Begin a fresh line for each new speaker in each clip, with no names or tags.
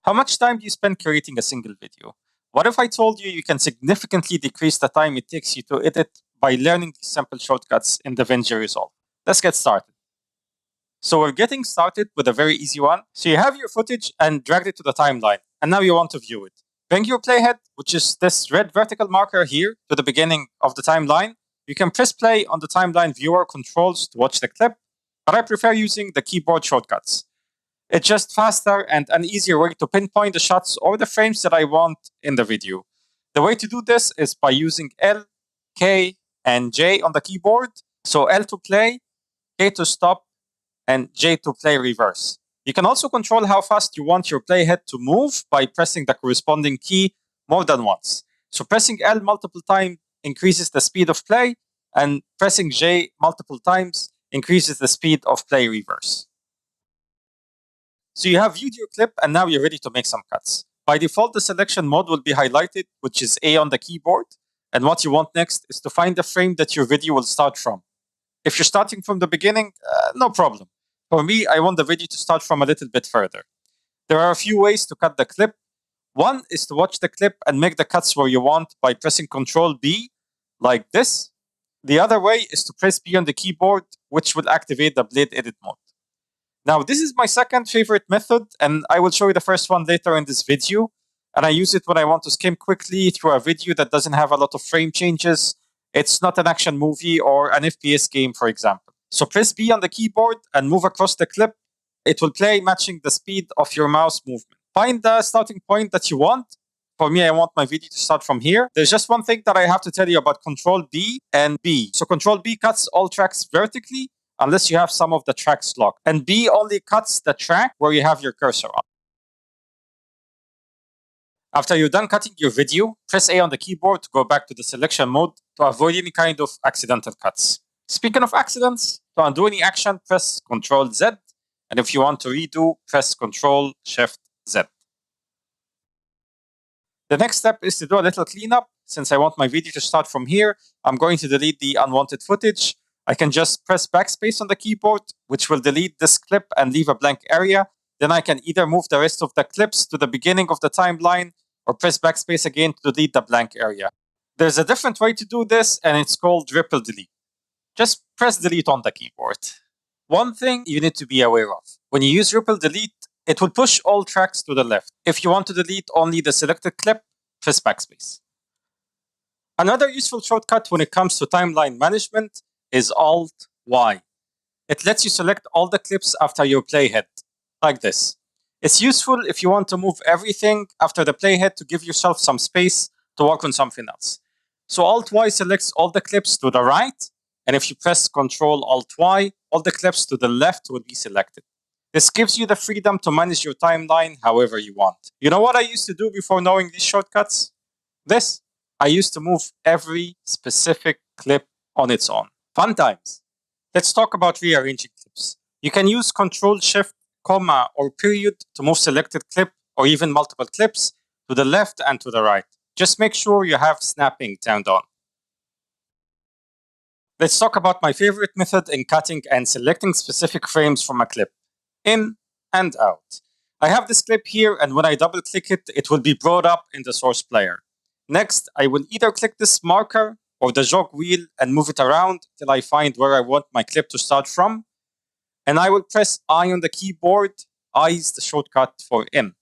How much time do you spend creating a single video? What if I told you you can significantly decrease the time it takes you to edit by learning these simple shortcuts in Davinci Resolve? Let's get started. So we're getting started with a very easy one. So you have your footage and dragged it to the timeline, and now you want to view it. Bring your playhead, which is this red vertical marker here, to the beginning of the timeline. You can press play on the timeline viewer controls to watch the clip, but I prefer using the keyboard shortcuts. It's just faster and an easier way to pinpoint the shots or the frames that I want in the video. The way to do this is by using L, K, and J on the keyboard. So L to play, K to stop, and J to play reverse. You can also control how fast you want your playhead to move by pressing the corresponding key more than once. So pressing L multiple times increases the speed of play, and pressing J multiple times increases the speed of play reverse. So you have viewed your clip and now you're ready to make some cuts. By default, the selection mode will be highlighted, which is A on the keyboard. And what you want next is to find the frame that your video will start from. If you're starting from the beginning, no problem. For me, I want the video to start from a little bit further. There are a few ways to cut the clip. One is to watch the clip and make the cuts where you want by pressing Ctrl B, like this. The other way is to press B on the keyboard, which will activate the blade edit mode. Now, this is my second favorite method, and I will show you the first one later in this video. And I use it when I want to skim quickly through a video that doesn't have a lot of frame changes. It's not an action movie or an FPS game, for example. So press B on the keyboard and move across the clip. It will play matching the speed of your mouse movement. Find the starting point that you want. For me, I want my video to start from here. There's just one thing that I have to tell you about Control B and B. So Control B cuts all tracks vertically, unless you have some of the tracks locked. And B only cuts the track where you have your cursor on. After you're done cutting your video, press A on the keyboard to go back to the selection mode to avoid any kind of accidental cuts. Speaking of accidents, to undo any action, press Ctrl Z. And if you want to redo, press Ctrl Shift Z. The next step is to do a little cleanup. Since I want my video to start from here, I'm going to delete the unwanted footage. I can just press backspace on the keyboard, which will delete this clip and leave a blank area. Then I can either move the rest of the clips to the beginning of the timeline or press backspace again to delete the blank area. There's a different way to do this, and it's called ripple delete. Just press delete on the keyboard. One thing you need to be aware of. When you use ripple delete, it will push all tracks to the left. If you want to delete only the selected clip, press backspace. Another useful shortcut when it comes to timeline management is Alt-Y. It lets you select all the clips after your playhead, like this. It's useful if you want to move everything after the playhead to give yourself some space to work on something else. So Alt-Y selects all the clips to the right, and if you press Ctrl-Alt-Y, all the clips to the left will be selected. This gives you the freedom to manage your timeline however you want. You know what I used to do before knowing these shortcuts? This. I used to move every specific clip on its own. Fun times. Let's talk about rearranging clips. You can use Ctrl Shift, comma, or period to move selected clip or even multiple clips to the left and to the right. Just make sure you have snapping turned on. Let's talk about my favorite method in cutting and selecting specific frames from a clip. In and out. I have this clip here, and when I double click it, it will be brought up in the source player. Next, I will either click this marker or the jog wheel and move it around till I find where I want my clip to start from. And I will press I on the keyboard. I is the shortcut for in.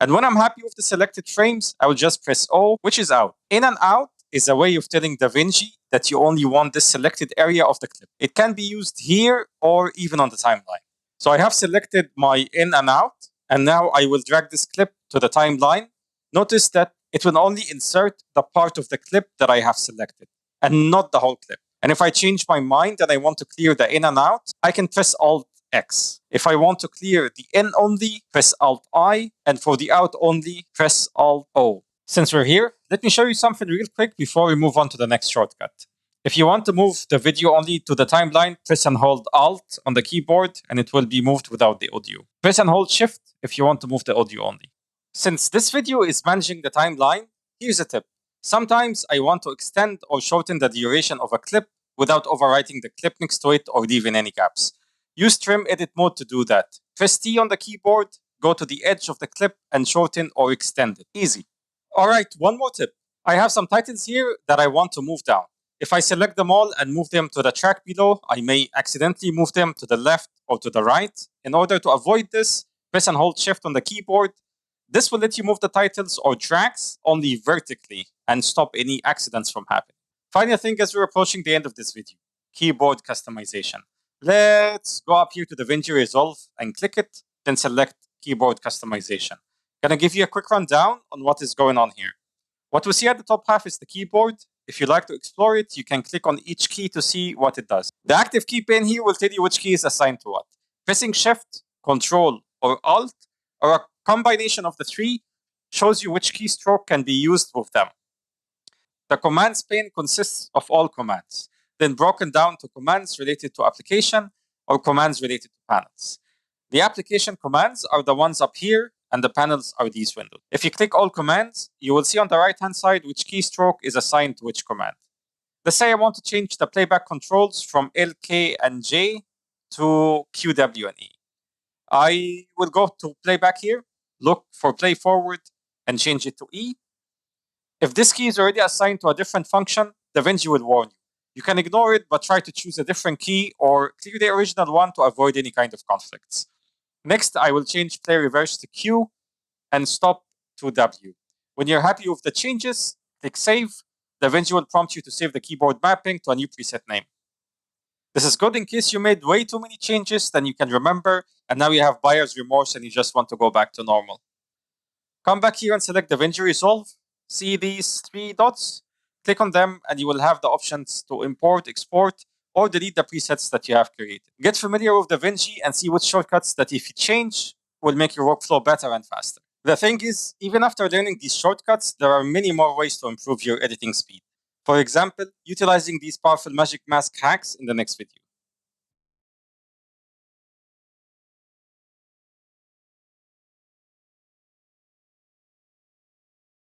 And when I'm happy with the selected frames, I will just press O, which is out. In and out is a way of telling Davinci that you only want this selected area of the clip. It can be used here or even on the timeline. So I have selected my in and out, and now I will drag this clip to the timeline. Notice that it will only insert the part of the clip that I have selected, and not the whole clip. And if I change my mind and I want to clear the in and out, I can press Alt-X. If I want to clear the in only, press Alt-I, and for the out only, press Alt-O. Since we're here, let me show you something real quick before we move on to the next shortcut. If you want to move the video only to the timeline, press and hold Alt on the keyboard and it will be moved without the audio. Press and hold Shift if you want to move the audio only. Since this video is managing the timeline, here's a tip. Sometimes I want to extend or shorten the duration of a clip without overwriting the clip next to it or leaving any gaps. Use Trim Edit Mode to do that. Press T on the keyboard, go to the edge of the clip and shorten or extend it. Easy. All right, one more tip. I have some titles here that I want to move down. If I select them all and move them to the track below, I may accidentally move them to the left or to the right. In order to avoid this, press and hold Shift on the keyboard. This will let you move the titles or tracks only vertically and stop any accidents from happening. Final thing, as we're approaching the end of this video, keyboard customization. Let's go up here to Davinci Resolve and click it, then select keyboard customization. Gonna give you a quick rundown on what is going on here. What we see at the top half is the keyboard. If you like to explore it, you can click on each key to see what it does. The active key pane here will tell you which key is assigned to what. Pressing Shift, Control, or Alt, or a combination of the three shows you which keystroke can be used with them. The commands pane consists of all commands, then broken down to commands related to application or commands related to panels. The application commands are the ones up here, and the panels are these windows. If you click all commands, you will see on the right-hand side which keystroke is assigned to which command. Let's say I want to change the playback controls from L, K, and J to Q, W, and E. I will go to playback here, look for play forward, and change it to E. If this key is already assigned to a different function, Davinci will warn you. You can ignore it, but try to choose a different key or clear the original one to avoid any kind of conflicts. Next, I will change play reverse to Q and stop to W. When you're happy with the changes, click Save. Davinci will prompt you to save the keyboard mapping to a new preset name. This is good in case you made way too many changes than you can remember, and now you have buyer's remorse and you just want to go back to normal. Come back here and select Davinci Resolve. See these three dots? Click on them and you will have the options to import, export, or delete the presets that you have created. Get familiar with Davinci and see which shortcuts that if you change will make your workflow better and faster. The thing is, even after learning these shortcuts, there are many more ways to improve your editing speed. For example, utilizing these powerful magic mask hacks in the next video.